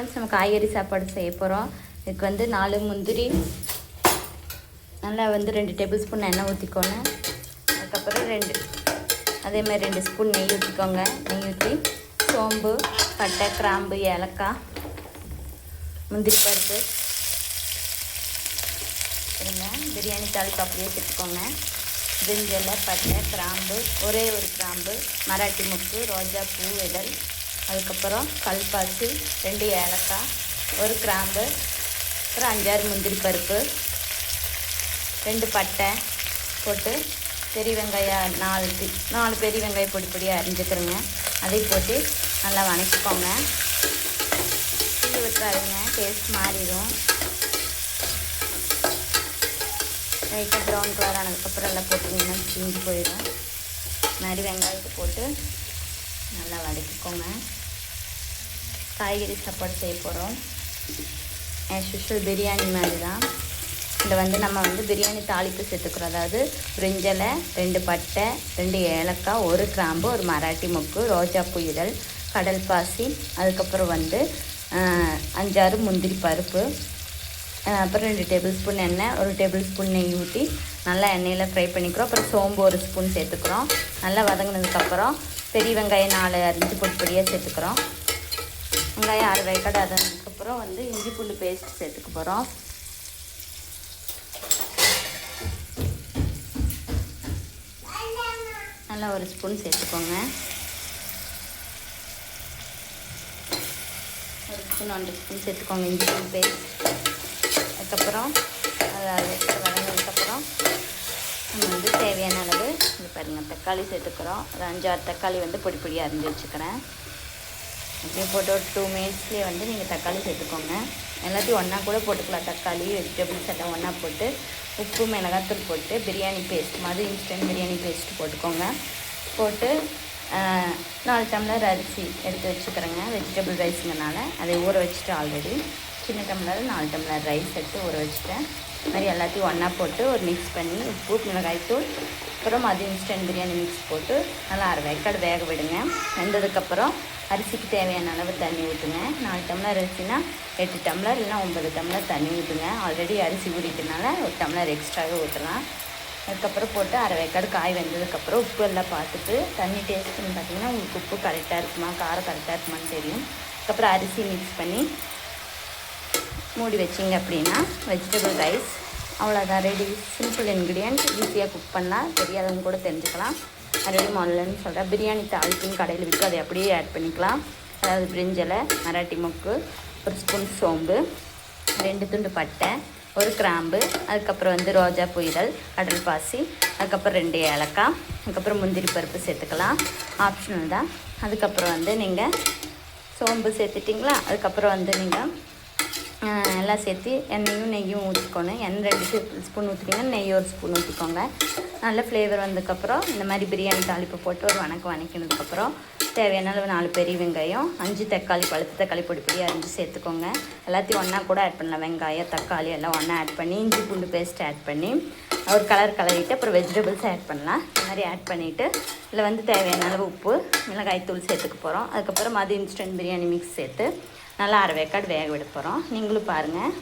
Friends, நம்ம காய்கறி சாப்பாடு செய்ய போகிறோம். இதுக்கு வந்து 4 முந்திரி, நல்லா வந்து 2 டேபிள் ஸ்பூன் எண்ணெய் ஊற்றிக்கோங்க. அதுக்கப்புறம் அதேமாதிரி 2 ஸ்பூன் நெய் ஊற்றிக்கோங்க. நெய் ஊற்றி சோம்பு, பட்டை, கிராம்பு, ஏலக்காய், முந்திரி பருப்பு, பிரியாணி தாளிப்பு அப்படியே சேர்த்துக்கோங்க. பிரிஞ்சலை, பட்டை, கிராம்பு, ஒரே ஒரு கிராம்பு, மராட்டி மொக்கு, ரோஜா பூ இதழ், அதுக்கப்புறம் கல்பாசி, 2 ஏலக்காய், ஒரு கிராம்பு, அப்புறம் 5-6 முந்திரி பருப்பு, 2 பட்டை போட்டு பெரிய வெங்காயம் 4 பெரிய வெங்காயம் பொடி பொடியாக அரிஞ்சுக்கிறேங்க. அதை போட்டு நல்லா வணக்கிக்கோங்க. தீ விட்டுறாருங்க, டேஸ்ட் மாறிடும். லைட்டாக ப்ரௌன் கலர் ஆனதுக்கப்புறம் எல்லாம் போட்டிங்கன்னா தீஞ்சு போயிடும். மாதிரி வெங்காயத்தை போட்டு நல்லா வதக்கிக்கோங்க. காய்கறி சாப்பாடு செய்ய போகிறோம். ஆஸ் யூஷுவல் பிரியாணி மாதிரி தான். இதில் வந்து நம்ம வந்து பிரியாணி தாளிப்பு சேர்த்துக்கிறோம். அதாவது பிரிஞ்சலை, 2 பட்டை, 2 ஏலக்காய், ஒரு கிராம்பு, ஒரு மராட்டி மொக்கு, ரோஜா பூ இதழ், கடல் பாசி, அதுக்கப்புறம் வந்து 5-6 முந்திரி பருப்பு, அப்புறம் 2 டேபிள் ஸ்பூன் எண்ணெய், 1 டேபிள் ஸ்பூன் நெய் ஊற்றி நல்லா எண்ணெயில் ஃப்ரை பண்ணிக்கிறோம். அப்புறம் சோம்பு 1 ஸ்பூன் சேர்த்துக்கிறோம். நல்லா வதங்கினதுக்கப்புறம் பெரிய வெங்காயம் 4 அரிஞ்சு பொடியாக சேர்த்துக்கிறோம். வெங்காயம் 6 வேக்காடு அதுக்கப்புறம் வந்து இஞ்சி பூண்டு பேஸ்ட் சேர்த்துக்க போகிறோம். நல்லா 1 ஸ்பூன் சேர்த்துக்கோங்க. 1 ஸ்பூன் 1 ஸ்பூன் சேர்த்துக்கோங்க இஞ்சி பூண்டு பேஸ்ட். அதுக்கப்புறம் அது வதங்கினதுக்கப்புறம் நம்ம வந்து தேவையான அளவு இது பாருங்கள் தக்காளி சேர்த்துக்கிறோம். ஒரு 5-6 தக்காளி வந்து பொடி பொடியாக அரிஞ்சு வச்சுக்கிறேன். அப்படியே போட்டு ஒரு 2 மினிட்ஸ்லேயே வந்து நீங்கள் தக்காளி சேர்த்துக்கோங்க. எல்லாத்தையும் ஒன்றா கூட போட்டுக்கலாம். தக்காளி, வெஜிடபிள்ஸ் எல்லாம் ஒன்றா போட்டு உப்பு, மிளகாத்தூள் போட்டு பிரியாணி பேஸ்ட் மாதிரி இன்ஸ்டன்ட் பிரியாணி பேஸ்ட் போட்டுக்கோங்க. போட்டு 4 டம்ளர் அரிசி எடுத்து வச்சுக்கிறேங்க. வெஜிடபிள் ரைஸுங்கனால அதை ஊற வச்சுட்டு ஆல்ரெடி சின்ன டம்ளர் 4 டம்ளர் ரைஸ் எடுத்து ஊற வச்சுட்டேன். மாதிரி எல்லாத்தையும் ஒன்றா போட்டு ஒரு மிக்ஸ் பண்ணி உப்பு, மிளகாய்த்தூள், அப்புறம் அது இன்ஸ்டன்ட் பிரியாணி மிக்ஸ் போட்டு நல்லா 1/2 வேக்காடு வேக விடுங்க. வெந்ததுக்கப்புறம் அரிசிக்கு தேவையான அளவு தண்ணி ஊற்றுங்க. 4 டம்ளர் அரிசினா 8 டம்ளர் இல்லைனா 9 டம்ளர் தண்ணி ஊற்றுங்க. ஆல்ரெடி அரிசி ஊறிட்டனால 1 டம்ளர் எக்ஸ்ட்ராவே ஊற்றலாம். அதுக்கப்புறம் போட்டு 1/2 வேக்காடு காய் வெந்ததுக்கப்புறம் உப்பு எல்லாம் பார்த்துட்டு தண்ணி டேஸ்ட்டுன்னு பார்த்தீங்கன்னா உங்களுக்கு உப்பு கரெக்டாக இருக்குமா, காரம் கரெக்டாக இருக்குமான்னு தெரியும். அதுக்கப்புறம் அரிசி மிக்ஸ் பண்ணி மூடி வச்சிங்க அப்படின்னா வெஜிடபிள் ரைஸ் அவ்வளோதான், ரெடி. சிம்பிள் இன்க்ரீடியன்ட், ஈஸியாக குக் பண்ணலாம். தெரியாதவங்க கூட தெரிஞ்சுக்கலாம். ஆல்ரெடி முதல்லன்னு சொல்கிறேன். பிரியாணி தாளிப்புன்னு கடையில் விற்கும், அதை அப்படியே ஆட் பண்ணிக்கலாம். அதாவது பிரிஞ்சலை, மராட்டி மொக்கு, 1 ஸ்பூன் சோம்பு, 2 துண்டு பட்டை, 1 கிராம்பு, அதுக்கப்புறம் வந்து ரோஜா பூ இதழ், கடல் பாசி, அதுக்கப்புறம் 2 ஏலக்காய், அதுக்கப்புறம் முந்திரி பருப்பு சேர்த்துக்கலாம். ஆப்ஷனல் தான். அதுக்கப்புறம் வந்து நீங்கள் சோம்பு சேர்த்துட்டிங்களா, அதுக்கப்புறம் வந்து நீங்கள் எல்லாம் சேர்த்து எண்ணெயும் நெய்யும் ஊற்றிக்கணும். எண்ணெய் 2 ஸ்பூன் ஊற்றிட்டிங்கன்னா நெய் 1 ஸ்பூன் ஊற்றிக்கோங்க. நல்ல ஃப்ளேவர் வந்ததுக்கப்புறம் இந்த மாதிரி பிரியாணி தாளிப்பு போட்டு ஒரு வணக்கினதுக்கப்புறம் தேவையான அளவு 4 பெரிய வெங்காயம், 5 தக்காளி, பழுத்த தக்காளி பொடி பொடியாக அரிஞ்சு சேர்த்துக்கோங்க. எல்லாத்தையும் ஒன்றா கூட ஆட் பண்ணலாம். வெங்காயம், தக்காளி எல்லாம் ஒன்றா ஆட் பண்ணி இஞ்சி பூண்டு பேஸ்ட் ஆட் பண்ணி ஒரு கலரிட்டு அப்புறம் வெஜிடபிள்ஸ் ஆட் பண்ணலாம். இந்த மாதிரி ஆட் பண்ணிவிட்டு இதில் வந்து தேவையான அளவு உப்பு, மிளகாய் தூள் சேர்த்துக்க போகிறோம். அதுக்கப்புறம் அது இன்ஸ்டன்ட் பிரியாணி மிக்ஸ் சேர்த்து நல்லா 1/2 வேக்காடு வேக விட போகிறோம். நீங்களும் பாருங்கள்.